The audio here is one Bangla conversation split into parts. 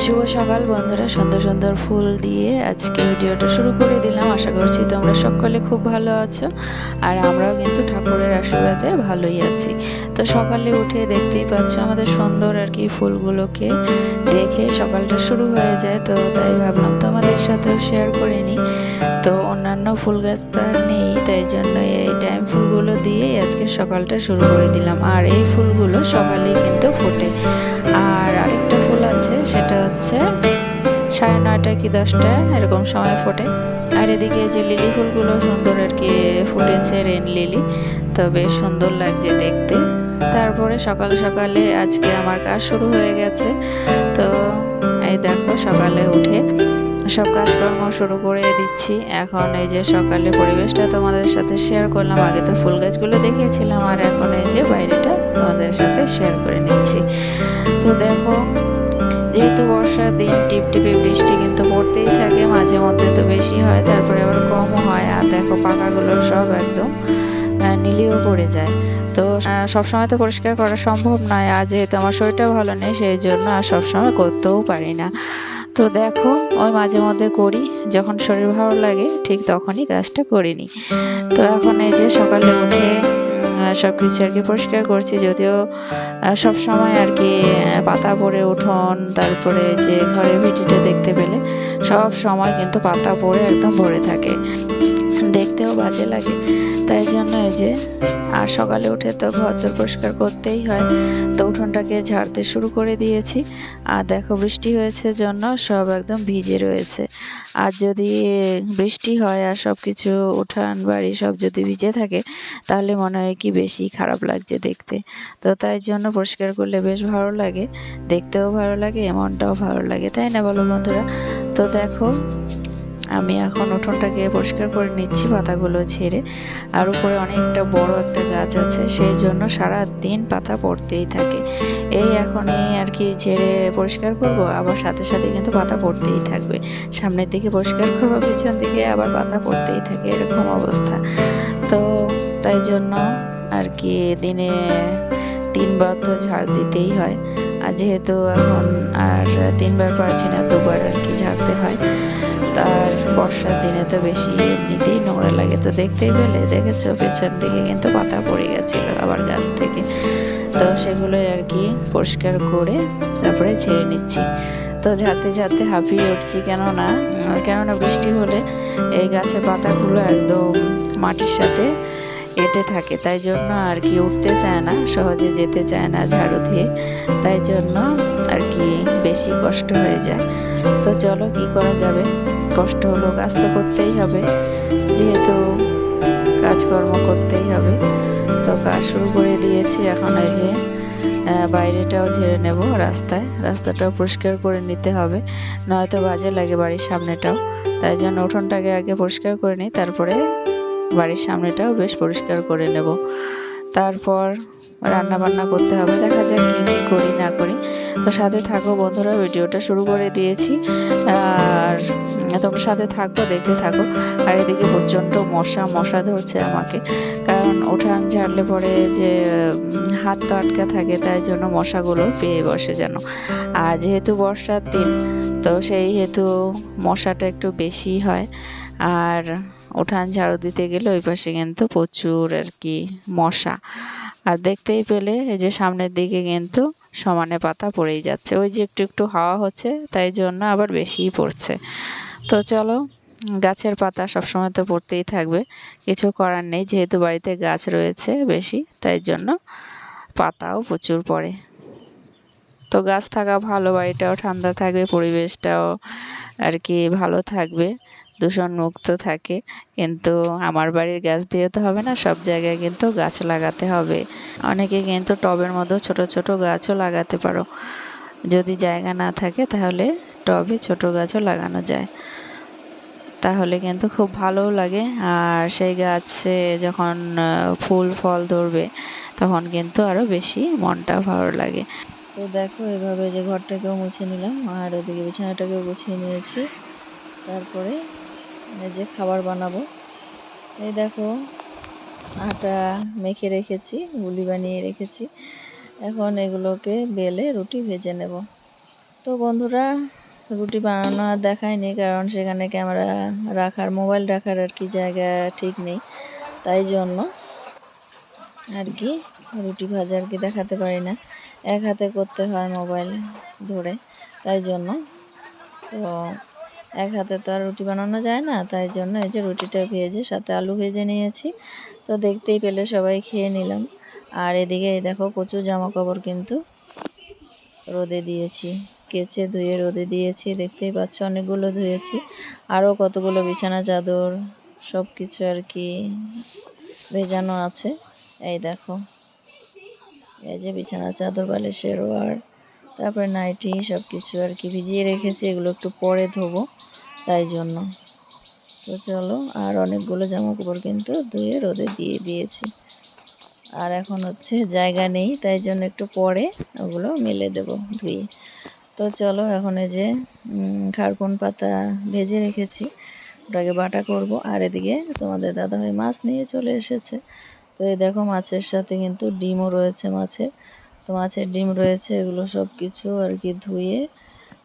শুভ সকাল বন্ধুরা, সুন্দর সুন্দর ফুল দিয়ে আজকে ভিডিওটা শুরু করে দিলাম। আশা করছি তোমরা সকলে খুব ভালো আছো, আর আমরাও কিন্তু ঠাকুরের আশীর্বাদে ভালোই আছি। তো সকালে উঠে দেখতেই পাচ্ছ আমাদের সুন্দর আর কি ফুলগুলোকে দেখে সকালটা শুরু হয়ে যায়। তো তাই ভাবলাম তোমাদের সাথেও শেয়ার করে নিই। তো অন্যান্য ফুল গাছ তো আর নেই, তাই জন্য এই টাইম ফুলগুলো দিয়েই আজকে সকালটা শুরু করে দিলাম। আর এই ফুলগুলো সকালেই কিন্তু ফোটে। আর আরেকটা ফুল আছে, সেটা হচ্ছে 9:30 কি 10টা এরকম সময় ফোটে। আর এদিকে যে লিলি ফুলগুলো সুন্দর আর কি ফুটেছে, রেন লিলি, তো বেশ সুন্দর লাগছে দেখতে। তারপরে সকাল সকালে আজকে আমার কাজ শুরু হয়ে গেছে। তো এই দেখো সকালে উঠে সব কাজকর্ম শুরু করে দিচ্ছি। এখন এই যে সকালে পরিবেশটা তোমাদের সাথে শেয়ার করলাম। আগে তো ফুল গাছগুলো দেখিয়েছিলাম, আর এখন এই যে বাইরেটা তোমাদের সাথে শেয়ার করে নিচ্ছি। তো দেখো, যেহেতু বর্ষার দিন টিপটিপে বৃষ্টি কিন্তু পড়তেই থাকে, মাঝে মধ্যে তো বেশি হয়, তারপরে আবার কমও হয়। আর দেখো পাকাগুলো সব একদম নীলিও পড়ে যায়। তো সবসময় তো পরিষ্কার করা সম্ভব নয়, আর যেহেতু আমার শরীরটা ভালো নেই সেই জন্য আর সবসময় করতেও পারি না। তো দেখো ওই মাঝে মধ্যে করি, যখন শরীর ভালো লাগে ঠিক তখনই কাজটা করে নিই। তো এখন এই যে সকালে উঠে সব কিছু আর কি পরিষ্কার করছি, যদিও সব সময় আর কি পাতা পড়ে উঠোন, তারপরে যে ঘরের ভিটিটা দেখতে পেলে সব সময় কিন্তু পাতা পড়ে একদম ভরে থাকে, দেখতেও বাজে লাগে। তাই জন্য এই যে আর সকালে উঠে তো ঘর দর পরিষ্কার করতেই হয়। তো উঠোনটাকে ঝাড়তে শুরু করে দিয়েছি। আর দেখো বৃষ্টি হয়েছে জন্য সব একদম ভিজে রয়েছে। আর যদি বৃষ্টি হয় আর সব কিছু উঠান বাড়ি সব যদি ভিজে থাকে, তাহলে মনে হয় কি বেশি খারাপ লাগছে দেখতে। তো তাই জন্য পরিষ্কার করলে বেশ ভালো লাগে, দেখতেও ভালো লাগে, মনটাও ভালো লাগে, তাই না বলো বন্ধুরা? তো দেখো আমি এখন উঠোনটাকে পরিষ্কার করে নিচ্ছি পাতাগুলো ঝেড়ে। আর উপরে অনেকটা বড় একটা গাছ আছে, সেই জন্য সারা দিন পাতা পড়তেই থাকে। এই এখন এই আর কি ঝেড়ে পরিষ্কার করব, আবার সাথে সাথে কিন্তু পাতা পড়তেই থাকবে। সামনের দিকে পরিষ্কার করবো, পিছন দিকে আবার পাতা পড়তেই থাকে, এরকম অবস্থা। তো তাই জন্য আর কি দিনে 3বার তো ঝাড় দিতেই হয়। আর যেহেতু এখন আর 3বার পারছি না, 2বার আর কি ঝাড়তে হয়। তার বর্ষার দিনে তো বেশি এমনিতেই নোংরা লাগে। তো দেখতেই পেলে, দেখেছো পেছন দিকে কিন্তু পাতা পড়ে গেছিল আবার গাছ থেকে। তো সেগুলোই আর কি পরিষ্কার করে তারপরে ছেড়ে নিচ্ছি। তো ঝাড়তে ঝাড়তে হাঁপিয়ে উঠছি, কেননা বৃষ্টি হলে এই গাছের পাতাগুলো একদম মাটির সাথে এঁটে থাকে, তাই জন্য আর কি উঠতে চায় না, সহজে যেতে চায় না ঝাড়ু দিয়ে, তাই জন্য আর কি বেশি কষ্ট হয়ে যায়। তো চলো কি করা যাবে, কষ্ট হলো কাজ তো করতেই হবে, যেহেতু কাজকর্ম করতেই হবে। তো কাজ শুরু করে দিয়েছি। এখন এই যে বাইরেটাও ঝেড়ে নেব, রাস্তাটাও পরিষ্কার করে নিতে হবে, নয়তো বাজে লাগে বাড়ির সামনেটাও। তাই জন্য উঠোনটাকে আগে পরিষ্কার করে নিই, তারপরে বাড়ির সামনেটাও বেশ পরিষ্কার করে নেব। তারপর রান্না বান্না করতে হবে, দেখা যাক কী কী করি না করি। তো সাথে থাকো বন্ধুরা, ভিডিওটা শুরু করে দিয়েছি, আর তোমরা সাথে থাকো, দেখতে থাকো। আর এদিকে প্রচণ্ড মশা ধরছে আমাকে, কারণ উঠান ঝাড়লে পরে যে হাত তো আটকা থাকে, তাই জন্য মশাগুলো পেয়ে বসে যেন। আর যেহেতু বর্ষার দিন, তো সেই হেতু মশাটা একটু বেশি হয়। আর উঠান ঝাড়ু দিতে গেলে ওই পাশে কিন্তু প্রচুর আর কি মশা। আর দেখতেই পেলে এই যে সামনের দিকে কিন্তু সমানে পাতা পড়েই যাচ্ছে, ওই যে একটু একটু হাওয়া হচ্ছে তাই জন্য আবার বেশিই পড়ছে। তো চলো, গাছের পাতা সবসময় তো পড়তেই থাকবে, কিছু করার নেই, যেহেতু বাড়িতে গাছ রয়েছে বেশি, তাই জন্য পাতাও প্রচুর পড়ে। তো গাছ থাকা ভালো, বাড়িটাও ঠান্ডা থাকবে, পরিবেশটাও আর কি ভালো থাকবে, দূষণ মুক্ত থাকে। কিন্তু আমার বাড়ির গাছ দিয়ে তো হবে না, সব জায়গায় কিন্তু গাছ লাগাতে হবে। অনেকে কিন্তু টবের মধ্যেও ছোট ছোট গাছও লাগাতে পারো, যদি জায়গা না থাকে তাহলে টবে ছোট গাছও লাগানো যায়, তাহলে কিন্তু খুব ভালোও লাগে। আর সেই গাছে যখন ফুল ফল ধরবে তখন কিন্তু আরও বেশি মনটা ভালো লাগে। তো দেখো এভাবে যে ঘরটাকেও মুছে নিলাম, আর ওদিকে বিছানাটাকেও গুছিয়ে নিয়েছি। তারপরে এই যে খাবার বানাবো, এই দেখো আটা মেখে রেখেছি, গুলি বানিয়ে রেখেছি। এখন এগুলোকে বেলে রুটি ভেজে নেব। তো বন্ধুরা, রুটি বানানো আর দেখায়নি, কারণ সেখানে ক্যামেরা রাখার, মোবাইল রাখার আর কি জায়গা ঠিক নেই, তাই জন্য আর কি রুটি ভাজা আর কি দেখাতে পারি না, এক হাতে করতে হয় মোবাইল ধরে, তাই জন্য। তো এক হাতে তো আর রুটি বানানো যায় না, তাই জন্য এই যে রুটিটা ভেজে সাথে আলু ভেজে নিয়েছি। তো দেখতেই পেলে সবাই খেয়ে নিলাম। আর এদিকে এই দেখো প্রচুর জামা কাপড় কিন্তু রোদে দিয়েছি, কেচে ধুয়ে রোদে দিয়েছি, দেখতেই পাচ্ছ অনেকগুলো ধুয়েছি। আরও কতগুলো বিছানা চাদর সব কিছু আর কি ভেজানো আছে। এই দেখো, এই যে বিছানা চাদর, বালিশের ওয়ার, তারপরে নাইটি সব কিছু আর কি ভিজিয়ে রেখেছি, এগুলো একটু পরে ধোবো, তাই জন্য। তো চলো, আর অনেকগুলো জামা কাপড় কিন্তু ধুয়ে রোদে দিয়ে দিয়েছি। আর এখন হচ্ছে জায়গা নেই, তাই জন্য একটু পরে ওগুলো মেলে দেব ধুয়ে। তো চলো, এখন এই যে খারকুন পাতা ভেজে রেখেছি, ওটাকে বাটা করব। আর এদিকে তোমাদের দাদাভাই মাছ নিয়ে চলে এসেছে। তো এই দেখো, মাছের সাথে কিন্তু ডিমও রয়েছে মাছের। তো মাছের ডিম রয়েছে, এগুলো সব কিছু আর কি ধুয়ে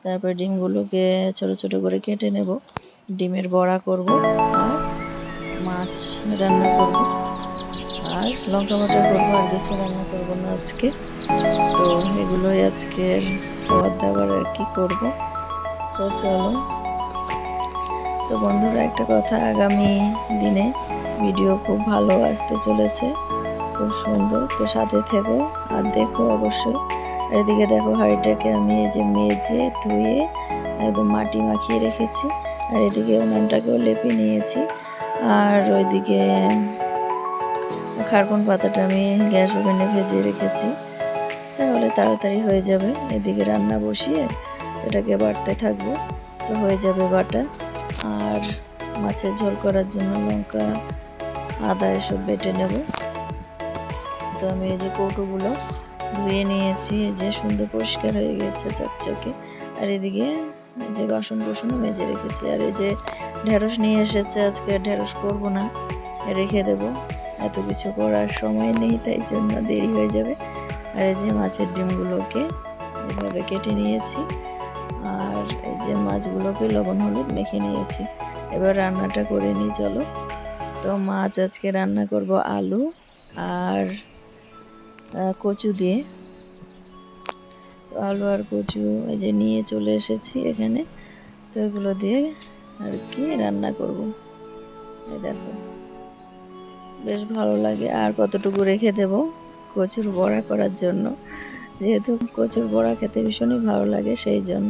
তারপরে ডিমগুলোকে ছোট ছোট করে কেটে নেব, ডিমের বড়া করব আর মাছ রান্না করব আর লঙ্কা বাটা করবো, আর কিছু রান্না করবো না আজকে। তো এগুলোই আজকের খাবার দাবার আর কি করব। তো চলো, তো বন্ধুরা একটা কথা, আগামী দিনে ভিডিও খুব ভালো আসতে চলেছে, খুব সুন্দর। তো সাথে থেকো আর দেখো অবশ্যই। আর এদিকে দেখো, হাঁড়িটাকে আমি এই যে মেজে ধুয়ে একদম মাটি মাখিয়ে রেখেছি। আর এদিকে উনানটাকেও লেপে নিয়েছি। আর ওইদিকে খারকুন পাতাটা আমি গ্যাস ওভেনে ভেজে রেখেছি, তাহলে তাড়াতাড়ি হয়ে যাবে। এদিকে রান্না বসিয়ে এটাকে বাটতে থাকবো, তো হয়ে যাবে বাটা। আর মাছের ঝোল করার জন্য লঙ্কা আদা এসব বেটে নেব। তো আমি এই যে কৌটোগুলো ধুয়ে নিয়েছি, এই যে সুন্দর পরিষ্কার হয়ে গেছে চকচকে। আর এদিকে যে বাসন কোসনও মেজে রেখেছি। আর এই যে ঢেঁড়স নিয়ে এসেছে, আজকে ঢেঁড়স করবো না, রেখে দেব, এত কিছু করার সময় নেই, তাই জন্য দেরি হয়ে যাবে। আর এই যে মাছের ডিমগুলোকে এভাবে কেটে নিয়েছি, আর এই যে মাছগুলোকে লবণ হলুদ মেখে নিয়েছি। এবার রান্নাটা করে নিই, চলো। তো মাছ আজকে রান্না করব আলু আর কচু দিয়ে। তো আলু আর কচু এই যে নিয়ে চলে এসেছি এখানে, তো এগুলো দিয়ে আর কি রান্না করব। এই দেখো, বেশ ভালো লাগে। আর কতটুকু রেখে দেব কচুর বড়া করার জন্য, যেহেতু কচুর বড়া খেতে ভীষণই ভালো লাগে, সেই জন্য।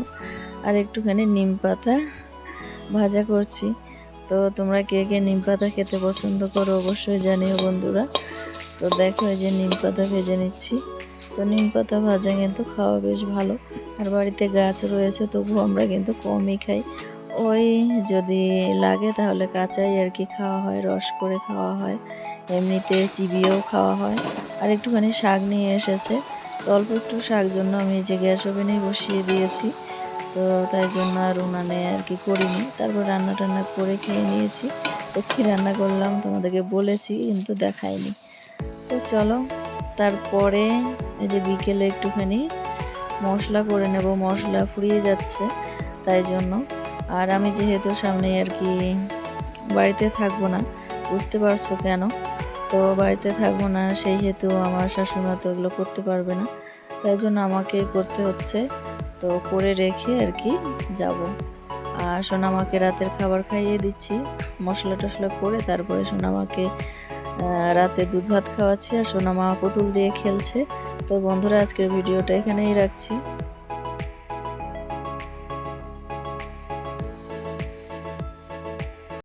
আর একটুখানি নিম পাতা ভাজা করছি। তো তোমরা কে কে নিম পাতা খেতে পছন্দ করো অবশ্যই জানিও বন্ধুরা। তো দেখো, এই যে নিম পাতা ভেজে নিচ্ছি। তো নিম পাতা ভাজা কিন্তু খাওয়া বেশ ভালো। আর বাড়িতে গাছ রয়েছে, তবুও আমরা কিন্তু কমই খাই, ওই যদি লাগে তাহলে কাঁচাই আর কি খাওয়া হয়, রস করে খাওয়া হয়, এমনিতে চিবিয়েও খাওয়া হয়। আর একটুখানি শাক নিয়ে এসেছে, তো অল্প একটু শাক জন্য আমি যে গ্যাস ওভেনে বসিয়ে দিয়েছি, তো তাই জন্য আর উনানে আর কি করিনি। তারপর রান্না টান্না করে খেয়ে নিয়েছি। তো কী রান্না করলাম তোমাদেরকে বলেছি, কিন্তু দেখাইনি। তো চলো, তারপরে এই যে বিকেলে একটুখানি মশলা করে নেব, মশলা ফুরিয়ে যাচ্ছে, তাই জন্য। আর আমি যেহেতু সামনে আর কি বাড়িতে থাকবো না, বুঝতে পারছো কেন, তো বাড়িতে থাকবো না, সেই হেতু আমার শাশুড়িমা তো এগুলো করতে পারবে না, তাই জন্য আমাকে করতে হচ্ছে। তো করে রেখে আর কি যাব। আর সোনামাকে রাতের খাবার খাইয়ে দিচ্ছি, মশলা টশলা করে। তারপরে সোনামাকে রাতে দুধ ভাত খাওয়াচ্ছি, আর সোনামা পুতুল দিয়ে খেলছে। তো বন্ধুরা, আজকের ভিডিওটা এখানেই রাখছি।